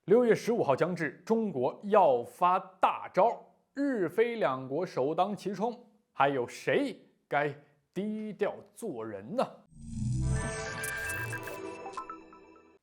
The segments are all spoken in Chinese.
6月15号将至，中国要发大招，日非两国首当其冲，还有谁该低调做人呢？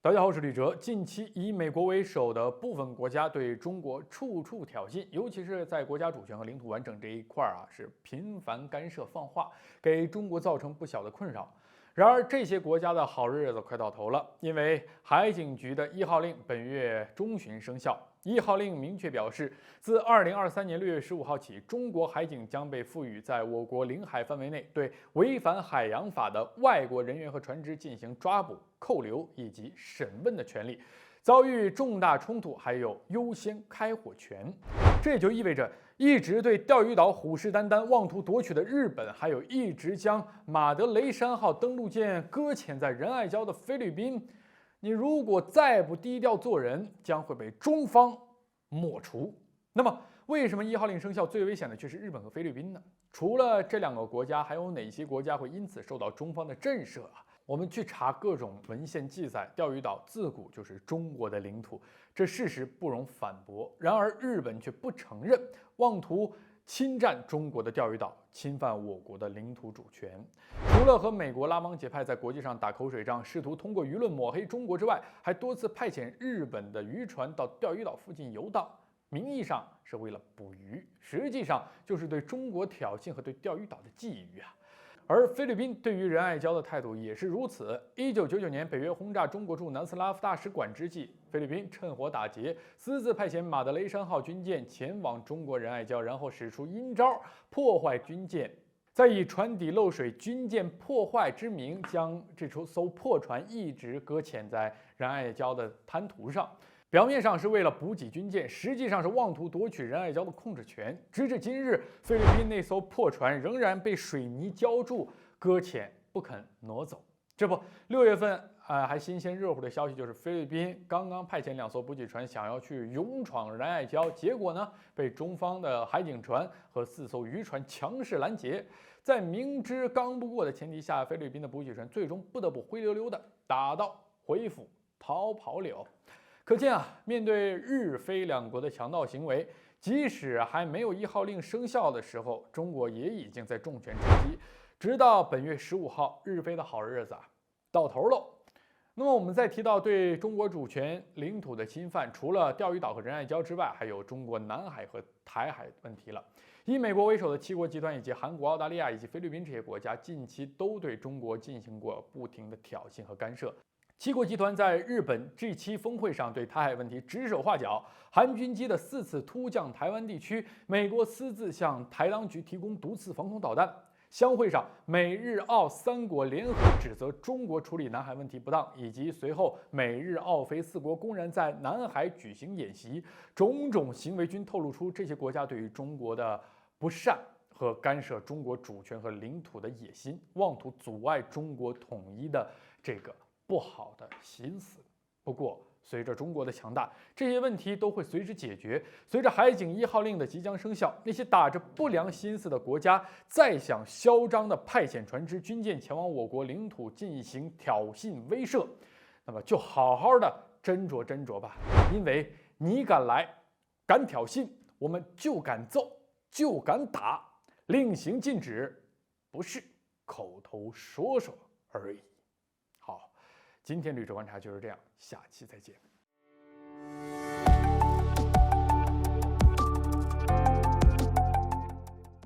大家好，我是吕哲。近期以美国为首的部分国家对中国处处挑衅，尤其是在国家主权和领土完整这一块是频繁干涉放话，给中国造成不小的困扰。然而，这些国家的好日子快到头了，因为海警局的1号令本月中旬生效。1号令明确表示，自2023年6月15号起，中国海警将被赋予在我国领海范围内对违反海洋法的外国人员和船只进行抓捕、扣留以及审问的权利。遭遇重大冲突，还有优先开火权。这也就意味着，一直对钓鱼岛虎视眈眈、妄图夺取的日本，还有一直将马德雷山号登陆舰搁浅在仁爱礁的菲律宾，你如果再不低调做人，将会被中方抹除。那么，为什么1号令生效最危险的却是日本和菲律宾呢？除了这两个国家，还有哪些国家会因此受到中方的震慑啊？我们去查各种文献记载，钓鱼岛自古就是中国的领土，这事实不容反驳。然而日本却不承认，妄图侵占中国的钓鱼岛，侵犯我国的领土主权。除了和美国拉帮结派，在国际上打口水仗，试图通过舆论抹黑中国之外，还多次派遣日本的渔船到钓鱼岛附近游荡，名义上是为了捕鱼，实际上就是对中国挑衅和对钓鱼岛的觊觎啊。而菲律宾对于仁爱礁的态度也是如此。1999年，北约轰炸中国驻南斯拉夫大使馆之际，菲律宾趁火打劫，私自派遣马德雷山号军舰前往中国仁爱礁，然后使出阴招，破坏军舰，再以船底漏水、军舰破坏之名，将这艘破船一直搁浅在仁爱礁的滩涂上。表面上是为了补给军舰，实际上是妄图夺取仁爱礁的控制权。直至今日，菲律宾那艘破船仍然被水泥浇筑搁浅，不肯挪走。这不，6月份还新鲜热乎的消息就是，菲律宾刚刚派遣2艘补给船想要去勇闯仁爱礁，结果呢被中方的海警船和4艘渔船强势拦截。在明知刚不过的前提下，菲律宾的补给船最终不得不灰溜溜的打道回府逃跑了。可见啊，面对日菲两国的强盗行为，即使还没有1号令生效的时候，中国也已经在重拳出击。直到本月15号，日菲的好日子到头喽。那么我们再提到对中国主权领土的侵犯，除了钓鱼岛和仁爱礁之外，还有中国南海和台海问题了。以美国为首的7国集团以及韩国、澳大利亚以及菲律宾这些国家，近期都对中国进行过不停的挑衅和干涉。7国集团在日本 G7 峰会上对台海问题指手画脚，韩军机的4次突降台湾地区，美国私自向台当局提供毒刺防空导弹。相会上，美日澳3国联合指责中国处理南海问题不当，以及随后美日澳菲4国公然在南海举行演习，种种行为均透露出这些国家对于中国的不善和干涉中国主权和领土的野心，妄图阻碍中国统一的这个不好的心思。不过，随着中国的强大，这些问题都会随之解决。随着海警1号令的即将生效，那些打着不良心思的国家再想嚣张地派遣船只、军舰前往我国领土进行挑衅威慑，那么就好好的斟酌斟酌吧。因为你敢来，敢挑衅，我们就敢揍，就敢打，令行禁止，不是口头说说而已。好，今天吕哲观察就是这样，下期再见。